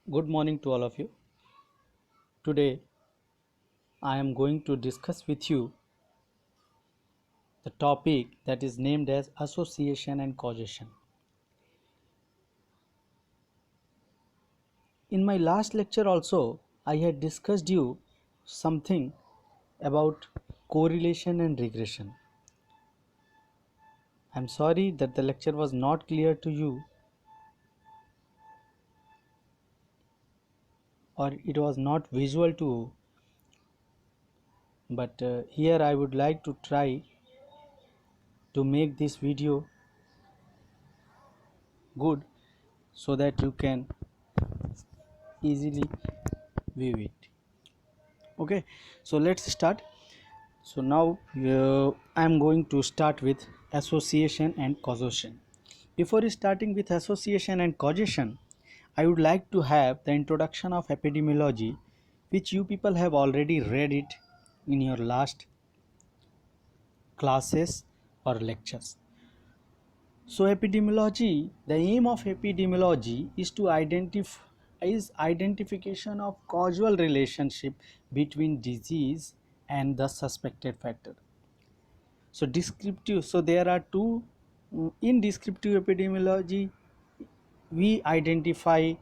Good morning to all of you. Today I am going to discuss with you the topic that is named as association and causation. In my last lecture also I had discussed you something about correlation and regression. I am sorry that the lecture was not clear to you or it was not visual to you, but here I would like to try to make this video good so that you can easily view it. Okay, so let's start. So now I am going to start with association and causation. Before starting with association and causation, I would like to have the introduction of epidemiology, which you people have already read it in your last classes or lectures. So epidemiology, the aim of epidemiology is to identification of causal relationship between disease and the suspected factor. So descriptive, so there are two. In descriptive epidemiology we identify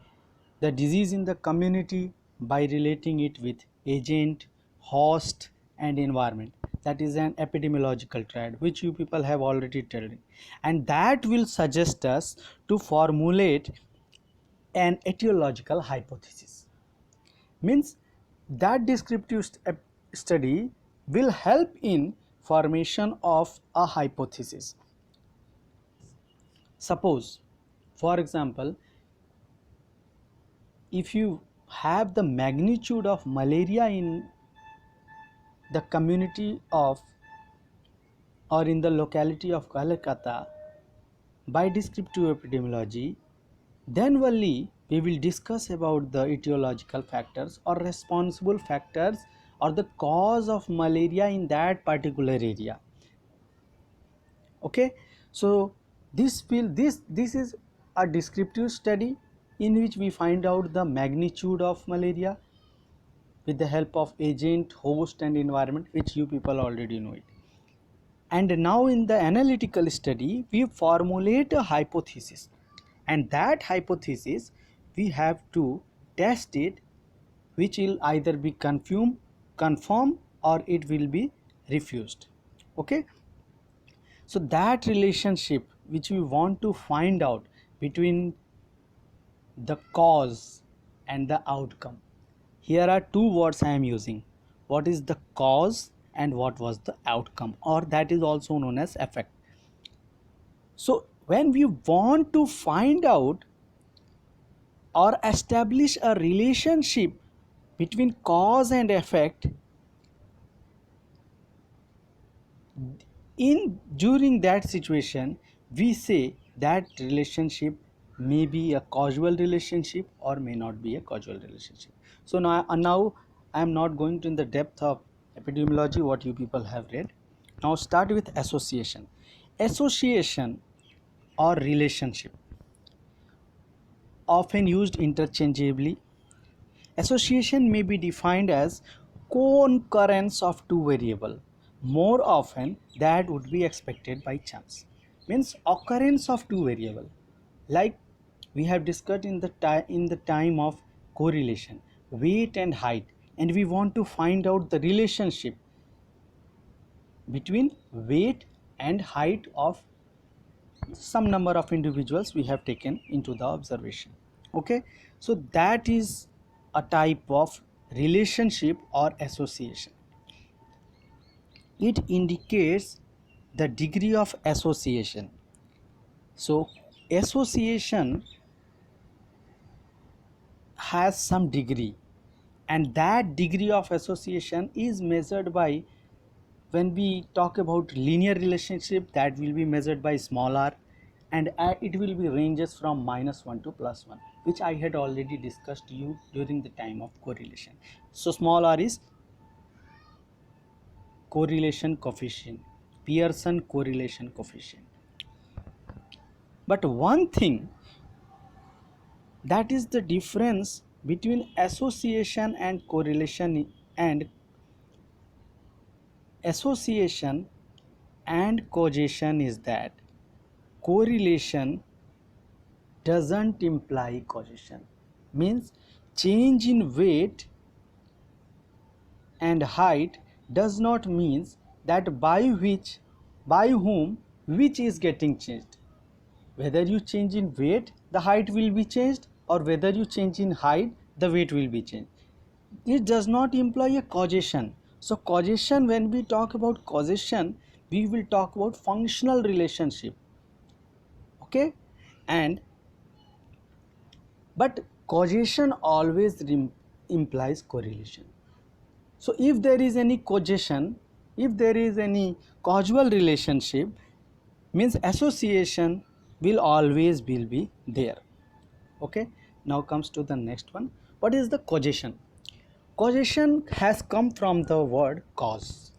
the disease in the community by relating it with agent, host and environment. That is an epidemiological triad which you people have already told, and that will suggest us to formulate an etiological hypothesis. Means that descriptive study will help in formation of a hypothesis. Suppose, for example, if you have the magnitude of malaria in the community of or in the locality of Calcutta by descriptive epidemiology, then only we will discuss about the etiological factors or responsible factors or the cause of malaria in that particular area. Okay, so this is a descriptive study in which we find out the magnitude of malaria with the help of agent, host and environment, which you people already know it. And now in the analytical study we formulate a hypothesis, and that hypothesis we have to test it, which will either be confirmed or it will be refused. Okay, so that relationship which we want to find out between the cause and the outcome. Here are two words I am using. What is the cause and what was the outcome, or that is also known as effect. So when we want to find out or establish a relationship between cause and effect, in during that situation we say that relationship may be a causal relationship or may not be a causal relationship. So now I am not going to in the depth of epidemiology what you people have read. Now start with association. Association or relationship, often used interchangeably. Association may be defined as concurrence of two variables more often that would be expected by chance. Means occurrence of two variables, like we have discussed in the time of correlation, weight and height, and we want to find out the relationship between weight and height of some number of individuals we have taken into the observation. Okay, so that is a type of relationship or association. It indicates the degree of association. So association has some degree, and that degree of association is measured by, when we talk about linear relationship, that will be measured by small r, and it will be ranges from -1 to +1, which I had already discussed you during the time of correlation. So small r is correlation coefficient, Pearson correlation coefficient. But one thing, that is the difference between association and correlation and association and causation is that correlation doesn't imply causation. Means change in weight and height does not mean that by whom which is getting changed. Whether you change in weight, the height will be changed, or whether you change in height, the weight will be changed. It does not imply a causation. So causation, when we talk about causation, we will talk about functional relationship. Okay, and but causation always implies correlation. So if there is any causation, if there is any causal relationship, means association will always will be there. Okay, now comes to the next one. What is the causation? Causation has come from the word cause.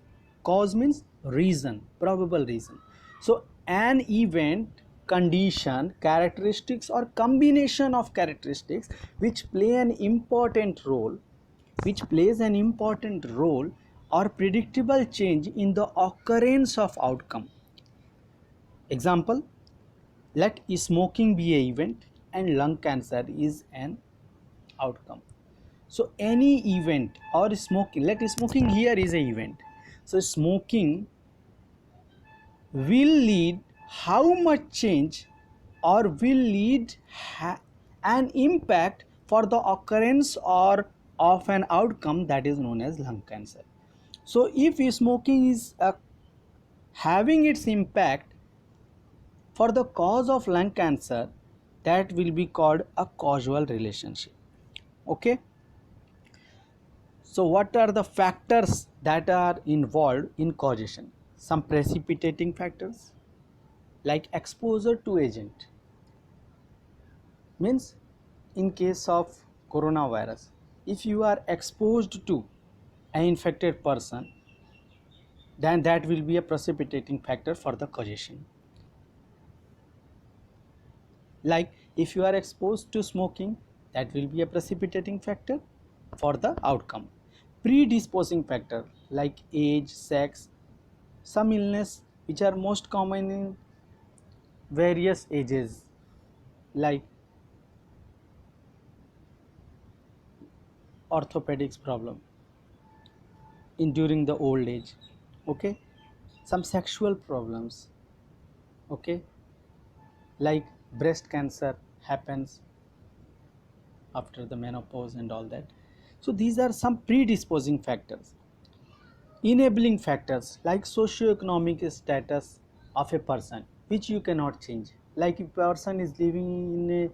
Cause means reason, probable reason. So an event, condition, characteristics, or combination of characteristics which play an important role, or predictable change in the occurrence of outcome. Example, let smoking be an event and lung cancer is an outcome. So any event or smoking, let smoking here is an event. So smoking will lead how much change, or will lead an impact for the occurrence or of an outcome that is known as lung cancer. So if smoking is having its impact for the cause of lung cancer, that will be called a causal relationship. Okay, so what are the factors that are involved in causation? Some precipitating factors like exposure to agent. Means in case of coronavirus, if you are exposed to an infected person, then that will be a precipitating factor for the causation. Like if you are exposed to smoking, that will be a precipitating factor for the outcome. Predisposing factor like age, sex, some illness which are most common in various ages, like orthopedics problem in during the old age. Okay, some sexual problems. Okay, like breast cancer happens after the menopause and all that. So these are some predisposing factors. Enabling factors like socioeconomic status of a person, which you cannot change. Like if a person is living in a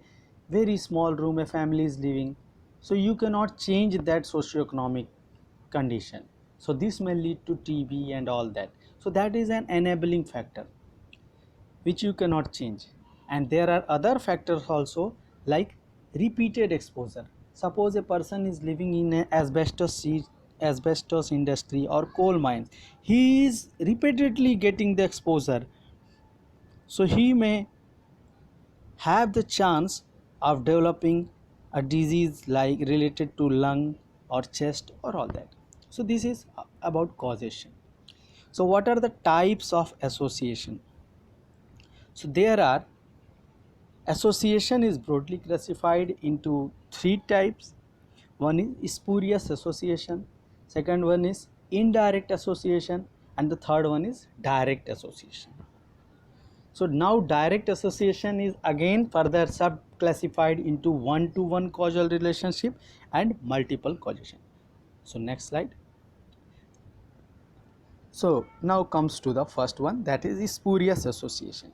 very small room, a family is living, so you cannot change that socioeconomic condition. So this may lead to TB and all that. So that is an enabling factor which you cannot change. And there are other factors also, like repeated exposure. Suppose a person is living in a asbestos industry or coal mines, he is repeatedly getting the exposure, so he may have the chance of developing a disease like related to lung or chest or all that. So this is about causation. So what are the types of association? So there are, association is broadly classified into three types. One is spurious association, second one is indirect association, and the third one is direct association. So now direct association is again further sub-classified into one-to-one causal relationship and multiple causation. So next slide. So now comes to the first one, that is spurious association.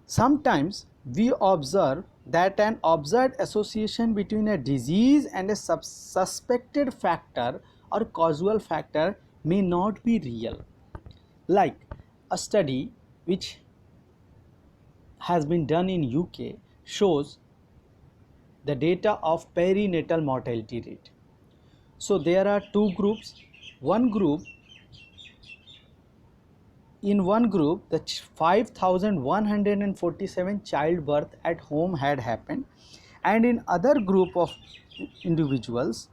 Sometimes we observe that an observed association between a disease and a suspected factor or causal factor may not be real. Like a study which has been done in UK shows the data of perinatal mortality rate. So there are two groups. One group in one group, the 5,147 childbirth at home had happened, and in other group of individuals,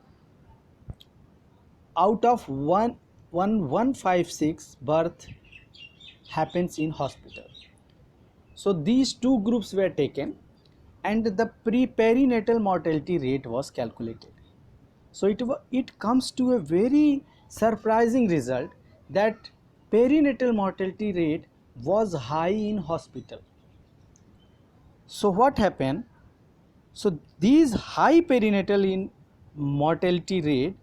out of 1,156 birth happens in hospital. So these two groups were taken, and the perinatal mortality rate was calculated. So it comes to a very surprising result that perinatal mortality rate was high in hospital. So what happened? So these high perinatal in mortality rate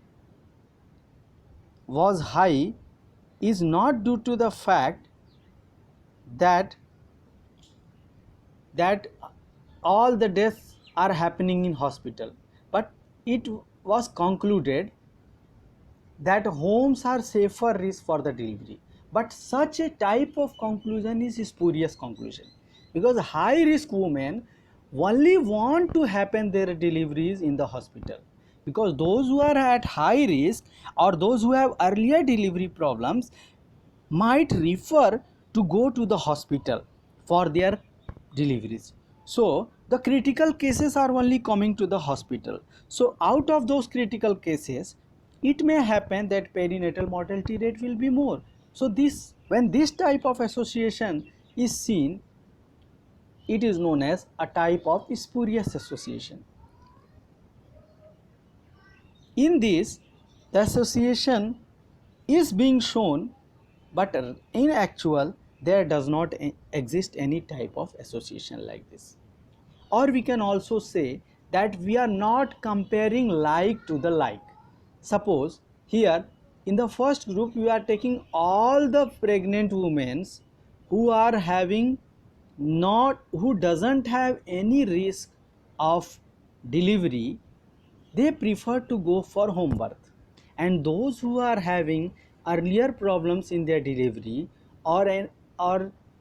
was high is not due to the fact that that all the deaths are happening in hospital, but it was concluded that homes are safer risk for the delivery. But such a type of conclusion is spurious conclusion, because high risk women only want to happen their deliveries in the hospital, because those who are at high risk or those who have earlier delivery problems might refer to go to the hospital for their deliveries. So the critical cases are only coming to the hospital. So out of those critical cases, it may happen that perinatal mortality rate will be more. So this, when this type of association is seen, it is known as a type of spurious association. In this, the association is being shown, but in actual there does not exist any type of association like this. Or we can also say that we are not comparing like to the like. Suppose here in the first group we are taking all the pregnant women who are having not, who doesn't have any risk of delivery, they prefer to go for home birth. And those who are having earlier problems in their delivery, or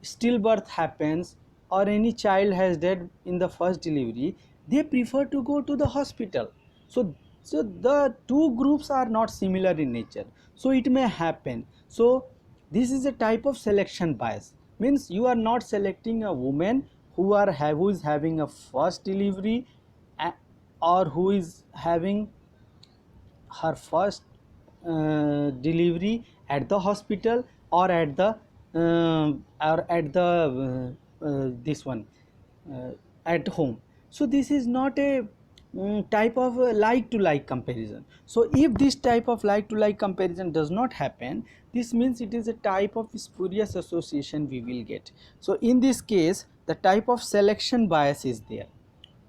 stillbirth happens, or any child has died in the first delivery, they prefer to go to the hospital. So the two groups are not similar in nature, so it may happen. So this is a type of selection bias, means you are not selecting a woman who is having a first delivery, or who is having her first delivery at the hospital, or at the this one at home. So this is not a type of like to like comparison. So if this type of like to like comparison does not happen, this means it is a type of spurious association we will get. So in this case, the type of selection bias is there.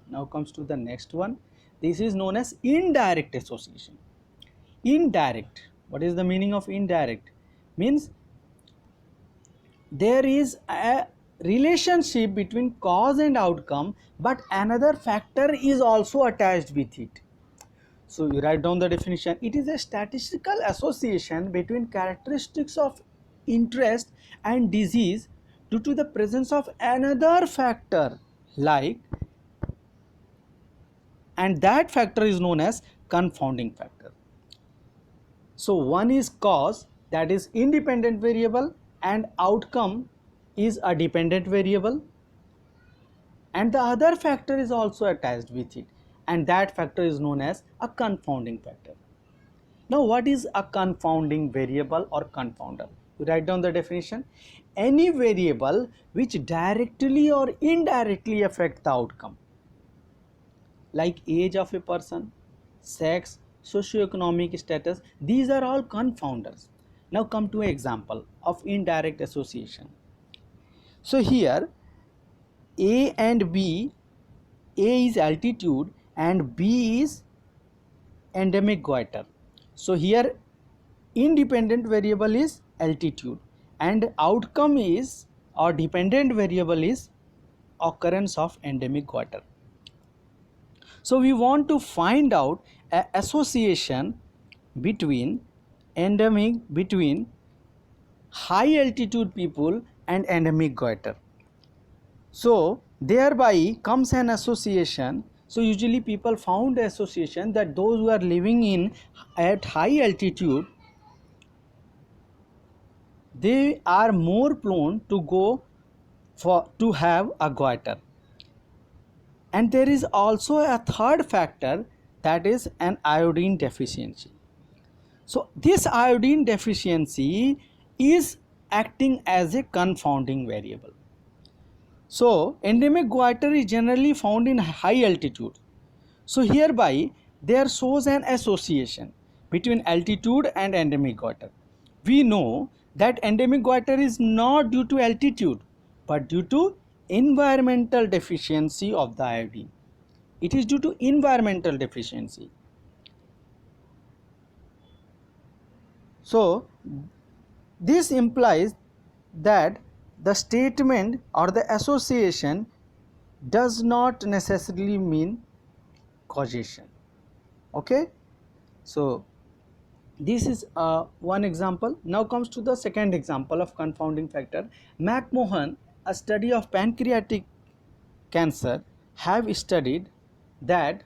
Now comes to the next one. This is known as indirect association. Indirect, what is the meaning of indirect? Means there is a relationship between cause and outcome, but another factor is also attached with it. So you write down the definition. It is a statistical association between characteristics of interest and disease due to the presence of another factor, like, and that factor is known as confounding factor. So one is cause, that is independent variable, and outcome is a dependent variable, and the other factor is also attached with it, and that factor is known as a confounding factor. Now what is a confounding variable or confounder? You write down the definition. Any variable which directly or indirectly affect the outcome, like age of a person, sex, socioeconomic status, these are all confounders. Now come to an example of indirect association. So here A and B, A is altitude and B is endemic goiter. So here independent variable is altitude, and outcome is, or dependent variable is, occurrence of endemic goiter. So we want to find out an association between high altitude people and endemic goiter. So thereby comes an association. So usually people found association that those who are living in at high altitude, they are more prone to have a goiter. And there is also a third factor, that is an iodine deficiency. So this iodine deficiency is acting as a confounding variable. So endemic goiter is generally found in high altitude. So hereby there shows an association between altitude and endemic goiter. We know that endemic goiter is not due to altitude but due to environmental deficiency of the iodine. It is due to environmental deficiency. So this implies that the statement or the association does not necessarily mean causation. Okay, so this is one example. Now comes to the second example of confounding factor. McMahon, a study of pancreatic cancer, have studied that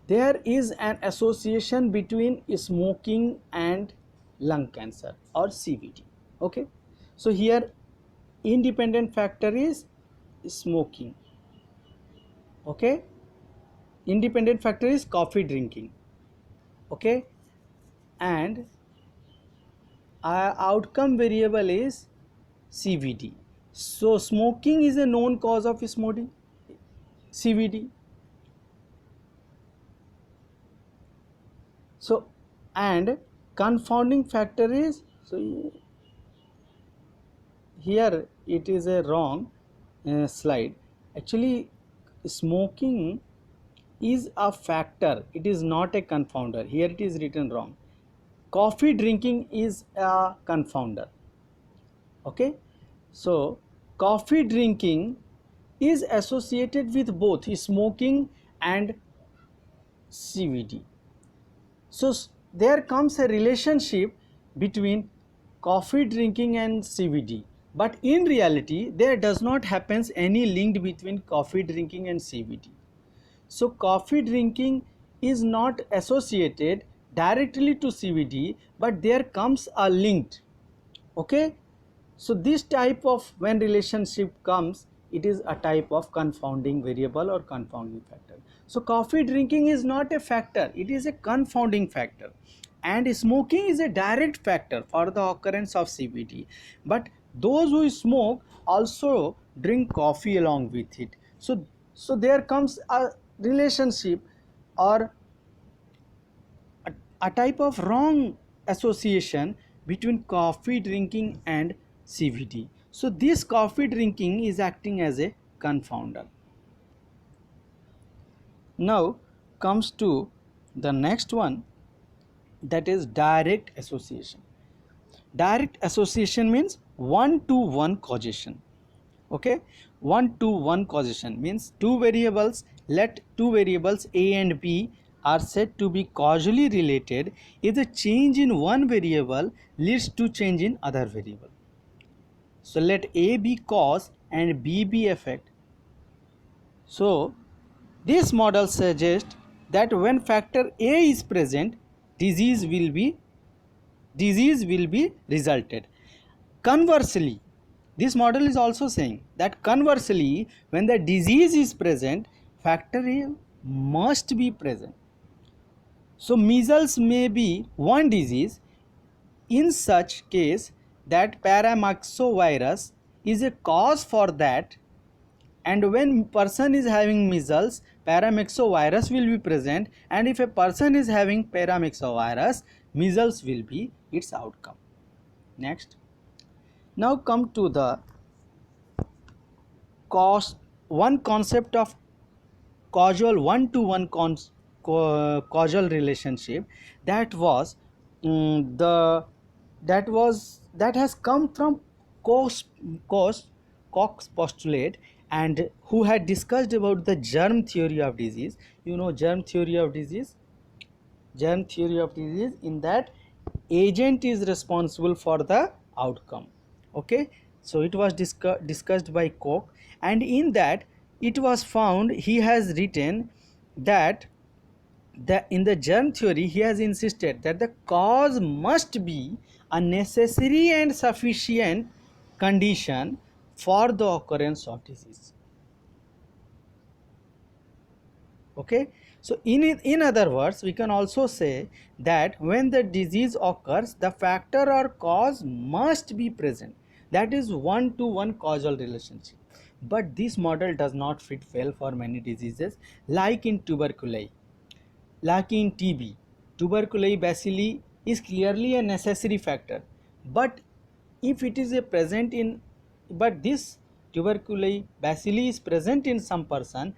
there is an association between smoking and lung cancer or CVD. Okay, so here independent factor is smoking. Okay, independent factor is coffee drinking. Okay, and outcome variable is CVD. So smoking is a known cause of CVD. So and confounding factor is, so here it is a wrong slide. Actually smoking is a factor, it is not a confounder. Here it is written wrong. Coffee drinking is a confounder. Okay, so coffee drinking is associated with both smoking and CVD. So there comes a relationship between coffee drinking and CVD, but in reality there does not happens any link between coffee drinking and CVD. So coffee drinking is not associated directly to CVD, but there comes a link. Okay, so this type of, when relationship comes, it is a type of confounding variable or confounding factor. So coffee drinking is not a factor, it is a confounding factor, and smoking is a direct factor for the occurrence of CVD, but those who smoke also drink coffee along with it. So there comes a relationship or a type of wrong association between coffee drinking and CVD. So this coffee drinking is acting as a confounder. Now comes to the next one, that is direct association. Direct association means one-to-one causation. Okay, one-to-one causation means two variables, let two variables A and B are said to be causally related if the change in one variable leads to change in other variable. So let A be cause and B be effect. So this model suggests that when factor A is present, disease will be resulted. Conversely, this model is also saying that conversely, when the disease is present, factor A must be present. So measles may be one disease. In such case, that paramyxovirus is a cause for that, and when person is having measles, paramyxovirus will be present, and if a person is having paramyxovirus, measles will be its outcome. Next, now come to the one concept of causal one-to-one causal relationship, that was that has come from Koch's postulate, and who had discussed about the germ theory of disease. You know germ theory of disease? Germ theory of disease, in that agent is responsible for the outcome. Okay, so it was discussed by Koch, and in that it was found, he has written that in the germ theory, he has insisted that the cause must be a necessary and sufficient condition for the occurrence of disease. Okay, so in other words, we can also say that when the disease occurs, the factor or cause must be present. That is one-to-one causal relationship. But this model does not fit well for many diseases, like in tuberculosis. Like in TB, tuberculosis bacilli is clearly a necessary factor, but if it is a present in, but this tuberculosis bacilli is present in some person,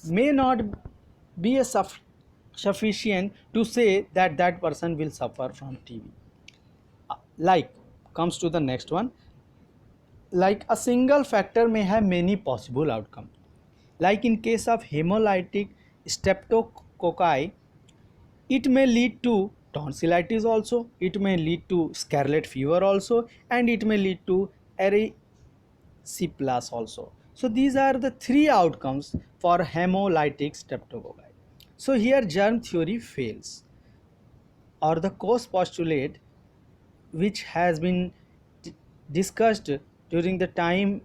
may not be a sufficient to say that that person will suffer from TB. Like, comes to the next one, like a single factor may have many possible outcomes. Like in case of hemolytic streptococci, it may lead to tonsillitis also, it may lead to scarlet fever also, and it may lead to erysipelas also. So these are the three outcomes for hemolytic streptococci. So here germ theory fails, or the cause postulate which has been discussed during the time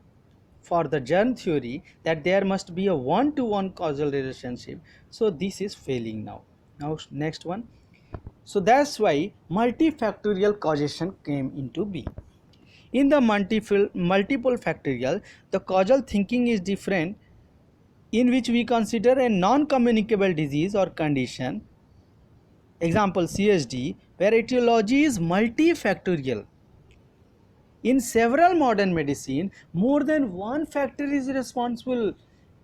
for the germ theory, that there must be a one-to-one causal relationship. So this is failing now. Now next one. So that's why multifactorial causation came into being. In the multiple factorial, the causal thinking is different, in which we consider a non-communicable disease or condition, example CSD, where etiology is multifactorial. In several modern medicine, more than one factor is responsible,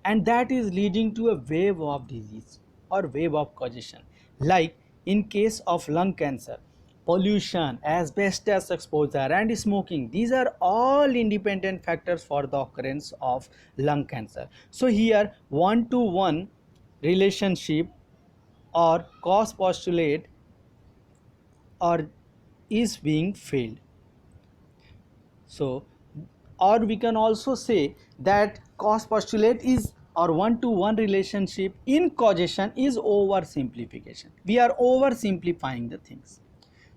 and that is leading to a wave of disease or wave of causation. Like in case of lung cancer, pollution, asbestos exposure, and smoking, these are all independent factors for the occurrence of lung cancer. So here one-to-one relationship or cause postulate or is being failed. So, or we can also say that cause postulate is, or one-to-one relationship in causation is oversimplification. We are oversimplifying the things.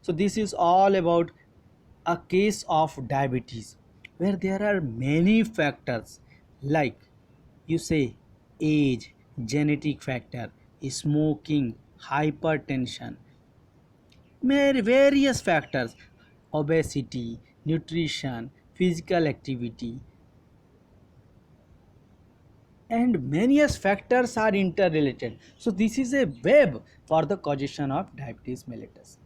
So this is all about a case of diabetes, where there are many factors, like you say age, genetic factor, smoking, hypertension, various factors, obesity, nutrition, physical activity, and many factors are interrelated. So this is a web for the causation of diabetes mellitus.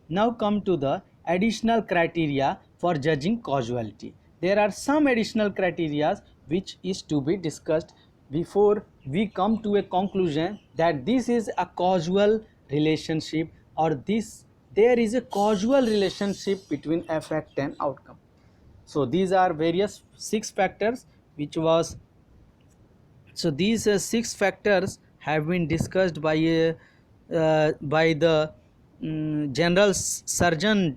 Now come to the additional criteria for judging causality. There are some additional criteria which is to be discussed before we come to a conclusion that this is a causal relationship, or this there is a causal relationship between effect and outcome. So these are various 6 factors which was, so these 6 factors have been discussed by the general surgeon's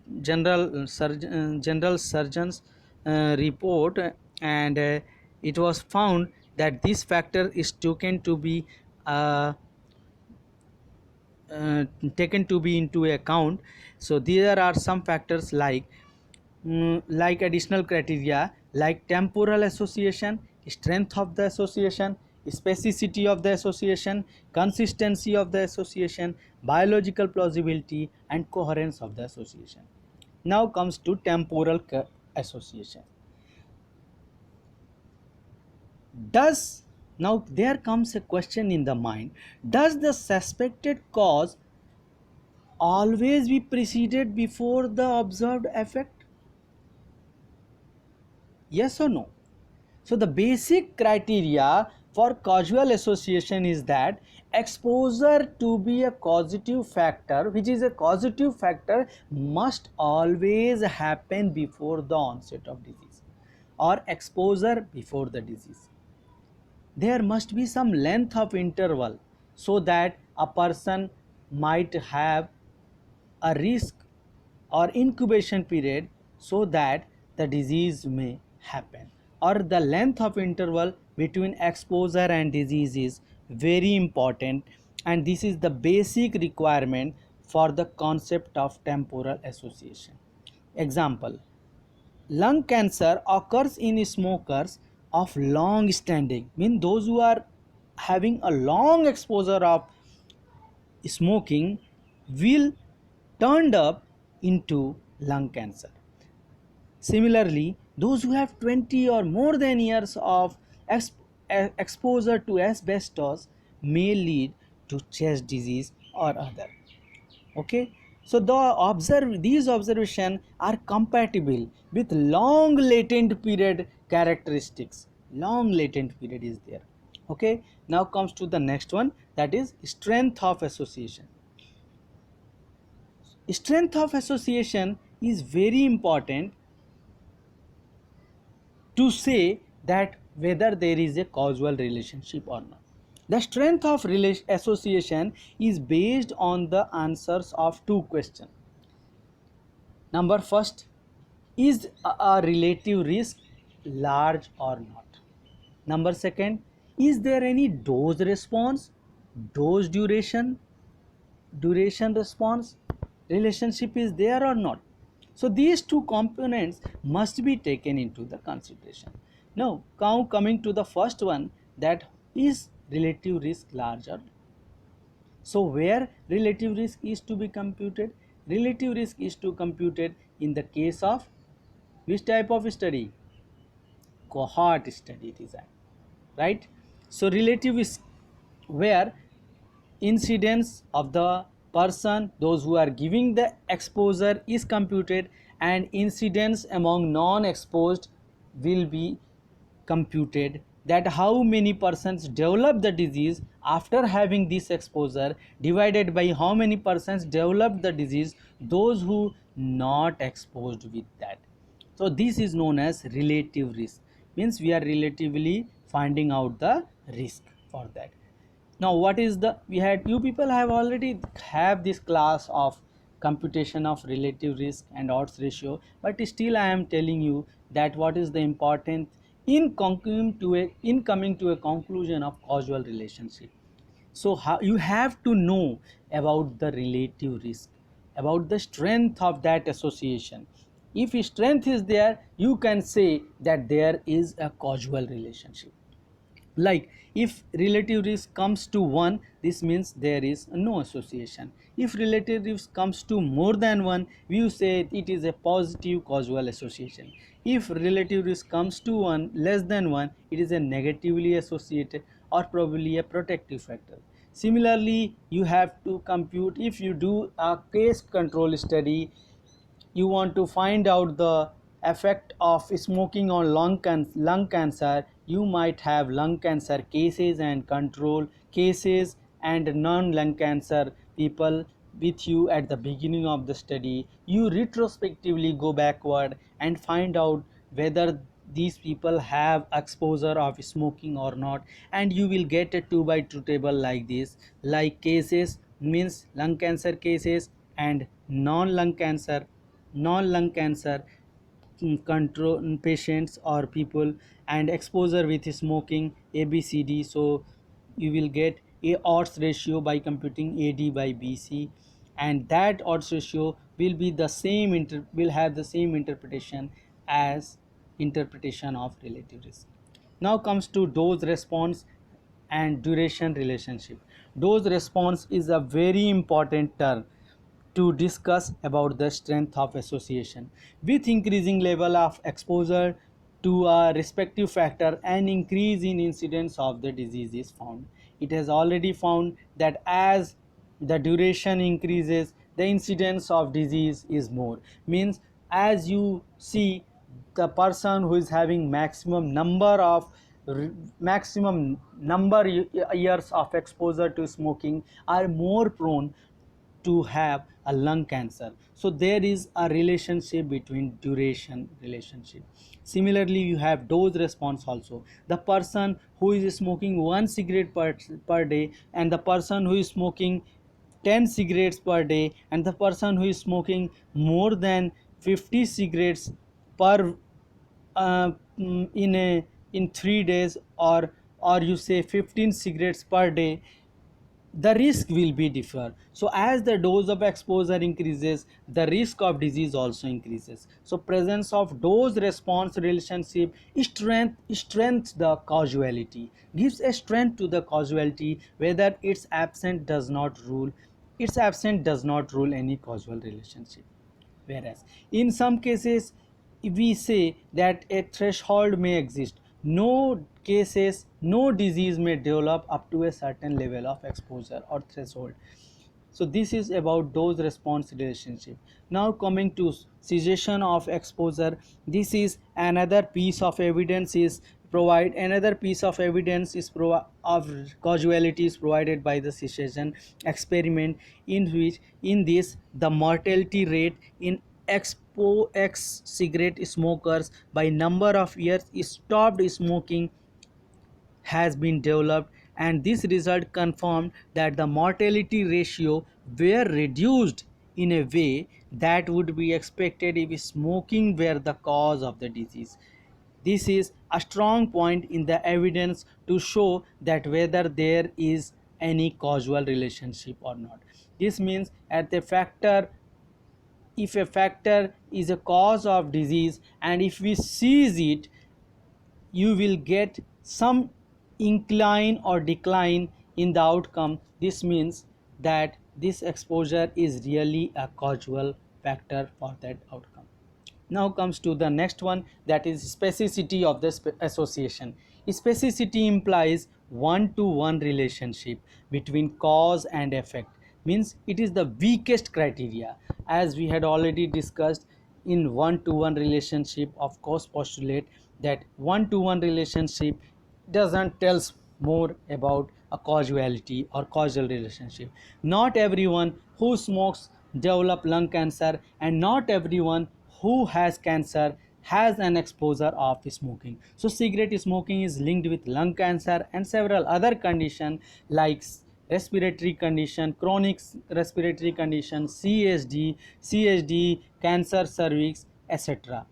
report, and it was found that this factor is uh, taken to be into account. So there are some factors like additional criteria, like temporal association, strength of the association, specificity of the association, consistency of the association, biological plausibility, and coherence of the association. Now comes to temporal association. Does, now there comes a question in the mind, does the suspected cause always be preceded before the observed effect? Yes or no? So the basic criteria for causal association is that exposure to be a causative factor, which is a causative factor, must always happen before the onset of disease, or exposure before the disease. There must be some length of interval so that a person might have a risk or incubation period so that the disease may happen, or the length of interval between exposure and disease is very important and this is the basic requirement for the concept of temporal association. Example: lung cancer occurs in smokers of long standing, mean those who are having a long exposure of smoking will turned up into lung cancer. Similarly, those who have 20 or more than years of exposure to asbestos may lead to chest disease or other. Okay, so these observations are compatible with long latent period characteristics. Long latent period is there. Okay, now comes to the next one, that is strength of association. Strength of association is very important to say that whether there is a causal relationship or not. The strength of association is based on the answers of two questions. Number first, is a relative risk large or not? Number second, is there any dose response, dose duration response relationship is there or not? So these two components must be taken into the consideration. Now coming to the first one, that is relative risk larger. So where relative risk is to be computed? Relative risk is to computed in the case of which type of study? Cohort study design, right? So relative is where incidence of the person, those who are giving the exposure is computed, and incidence among non-exposed will be computed, that how many persons develop the disease after having this exposure divided by how many persons develop the disease those who not exposed with that. So this is known as relative risk, means we are relatively finding out the risk for that. Now what is the, we had, you people have already have this class of computation of relative risk and odds ratio, but still I am telling you that what is the important in coming to a conclusion of causal relationship. So how you have to know about the relative risk, about the strength of that association. If strength is there, you can say that there is a causal relationship. Like if relative risk comes to 1, this means there is no association. If relative risk comes to more than 1, we say it is a positive causal association. If relative risk comes to 1 less than 1, it is a negatively associated or probably a protective factor. Similarly, you have to compute, if you do a case control study, you want to find out the effect of smoking on lung cancer, you might have lung cancer cases and control cases and non-lung cancer people with you at the beginning of the study. You retrospectively go backward and find out whether these people have exposure of smoking or not, and you will get a 2 by 2 table like this, like cases means lung cancer cases and non-lung cancer control patients or people, and exposure with smoking ABCD. So you will get a odds ratio by computing AD by BC, and that odds ratio will be the same will have the same interpretation as interpretation of relative risk. Now comes to dose response and duration relationship. Dose response is a very important term to discuss about the strength of association. With increasing level of exposure to a respective factor, an increase in incidence of the disease is found. It has already found that as the duration increases, the incidence of disease is more. Means as you see, the person who is having maximum number years of exposure to smoking are more prone to have a lung cancer. So there is a relationship between duration relationship. Similarly, you have dose response also. The person who is smoking 1 cigarette per day, and the person who is smoking 10 cigarettes per day, and the person who is smoking more than 50 cigarettes per in 3 days, or you say 15 cigarettes per day, the risk will be differ. So as the dose of exposure increases, the risk of disease also increases. So presence of dose response relationship strengthens the causality, gives a strength to the causality, whether its absent does not rule any causal relationship. Whereas in some cases we say that a threshold may exist. No cases, no disease may develop up to a certain level of exposure or threshold. So this is about dose response relationship. Now coming to cessation of exposure, this is another piece of evidence is of causality is provided by the cessation experiment, in which in this the mortality rate in expo ex cigarette smokers by number of years stopped smoking has been developed, and this result confirmed that the mortality ratio were reduced in a way that would be expected if smoking were the cause of the disease. This is a strong point in the evidence to show that whether there is any causal relationship or not. This means at the factor, if a factor is a cause of disease and if we seize it, you will get some incline or decline in the outcome. This means that this exposure is really a causal factor for that outcome. Now comes to the next one, that is specificity of the association. Specificity implies one-to-one relationship between cause and effect, means it is the weakest criteria. As we had already discussed, in one-to-one relationship, of course postulate that one-to-one relationship doesn't tells more about a causality or causal relationship. Not everyone who smokes develop lung cancer, and not everyone who has cancer has an exposure of smoking. So cigarette smoking is linked with lung cancer and several other conditions like respiratory condition, chronic respiratory condition, CHD, cancer cervix, etc.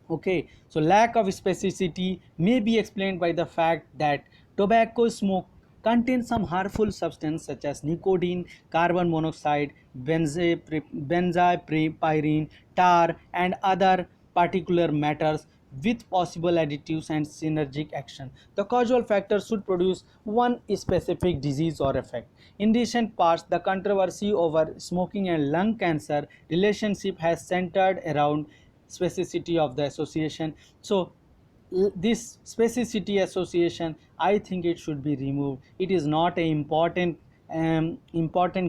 Okay, so lack of specificity may be explained by the fact that tobacco smoke contains some harmful substance such as nicotine, carbon monoxide, benzopyrene, tar, and other particular matters with possible additives and synergic action. The causal factor should produce one specific disease or effect. In recent past, the controversy over smoking and lung cancer relationship has centered around specificity of the association. So this specificity association, I think it should be removed. It is not a important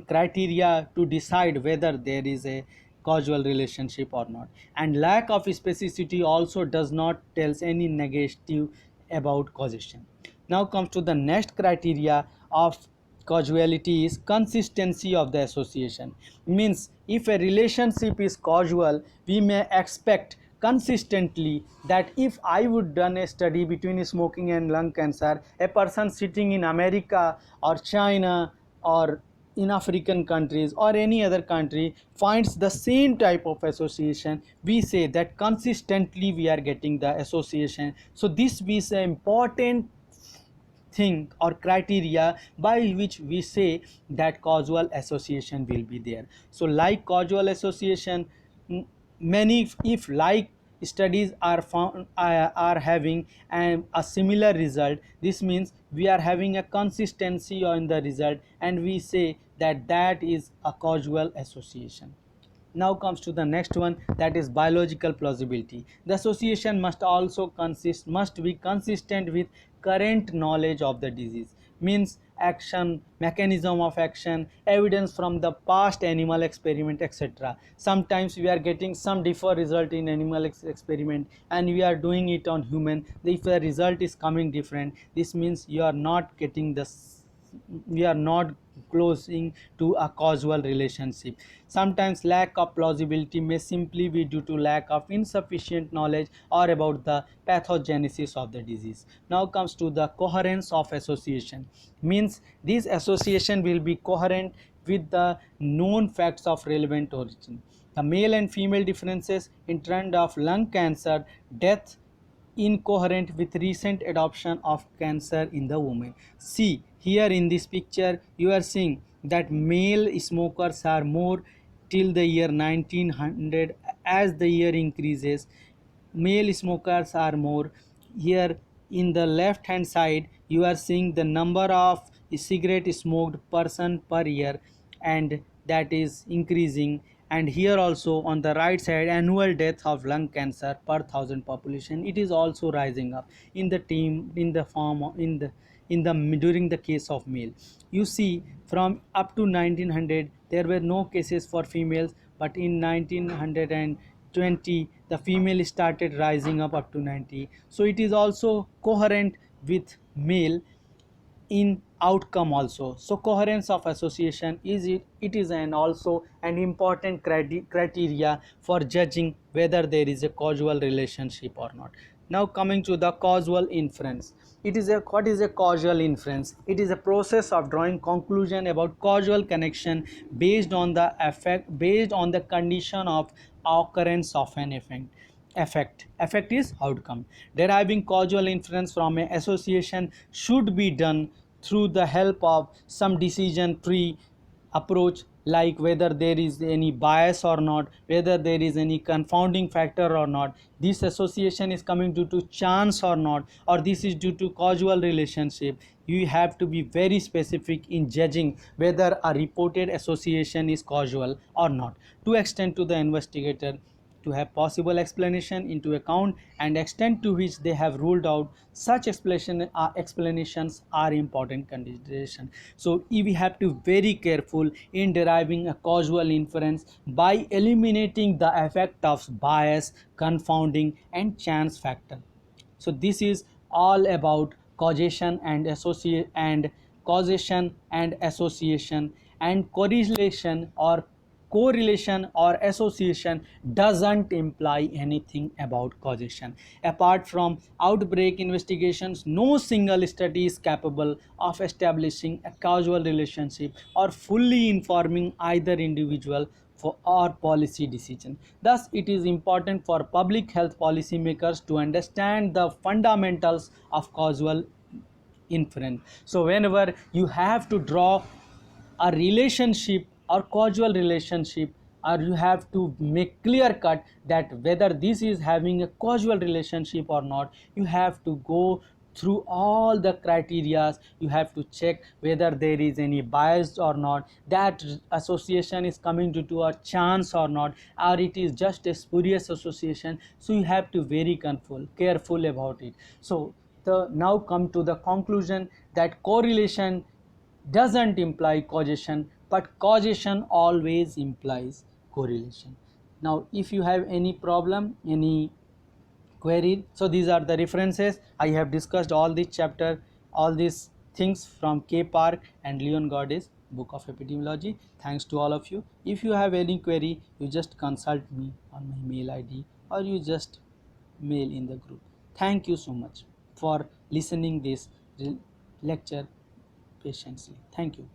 criteria to decide whether there is a causal relationship or not, and lack of specificity also does not tells any negative about causation. Now comes to the next criteria of causality is consistency of the association. Means if a relationship is causal, we may expect consistently that if I would done a study between smoking and lung cancer, a person sitting in America or China or in African countries or any other country finds the same type of association, we say that consistently we are getting the association. So this is an important thing or criteria by which we say that causal association will be there. So like causal association, many if like studies are found are having a similar result, this means we are having a consistency in the result, and we say that that is a causal association. Now comes to the next one, that is biological plausibility. The association must be consistent with current knowledge of the disease, means action, mechanism of action, evidence from the past animal experiment, etc. Sometimes we are getting some different result in animal experiment and we are doing it on human. If the result is coming different, this means you are not getting the, we are not closing to a causal relationship. Sometimes lack of plausibility may simply be due to lack of insufficient knowledge or about the pathogenesis of the disease. Now comes to the coherence of association, means this association will be coherent with the known facts of relevant origin. The male and female differences in trend of lung cancer death incoherent with recent adoption of cancer in the woman. See, here in this picture you are seeing that male smokers are more till the year 1900. As the year increases, male smokers are more. Here in the left hand side you are seeing the number of cigarette smoked person per year, and that is increasing. And here also on the right side, annual death of lung cancer per thousand population, it is also rising up in the team in the form of, in the during the case of male. You see, from up to 1900 there were no cases for females, but in 1920 the female started rising up to 90. So it is also coherent with male in outcome also. So coherence of association is it is an also an important criteria for judging whether there is a causal relationship or not. Now coming to the causal inference, it is a what is a causal inference? It is a process of drawing conclusion about causal connection based on the based on the condition of occurrence of an effect is outcome. Deriving causal inference from an association should be done through the help of some decision tree approach, like whether there is any bias or not, whether there is any confounding factor or not, this association is coming due to chance or not, or this is due to causal relationship. You have to be very specific in judging whether a reported association is causal or not, to extend to the investigator to have possible explanation into account and extent to which they have ruled out such explanations are important consideration. So we have to very careful in deriving a causal inference by eliminating the effect of bias, confounding and chance factor. So this is all about causation and association, and correlation or association doesn't imply anything about causation. Apart from outbreak investigations, no single study is capable of establishing a causal relationship or fully informing either individual for or policy decision. Thus, it is important for public health policymakers to understand the fundamentals of causal inference. So whenever you have to draw a relationship or causal relationship, or you have to make clear cut that whether this is having a causal relationship or not, you have to go through all the criterias. You have to check whether there is any bias or not, that association is coming due to a chance or not, or it is just a spurious association. So you have to very careful about it. So the now come to the conclusion that correlation doesn't imply causation, but causation always implies correlation. Now if you have any problem, any query, so these are the references. I have discussed all this chapter, all these things from K Park and Leon Gordis book of epidemiology. Thanks to all of you. If you have any query, you just consult me on my mail ID, or you just mail in the group. Thank you so much for listening this lecture patiently. Thank you.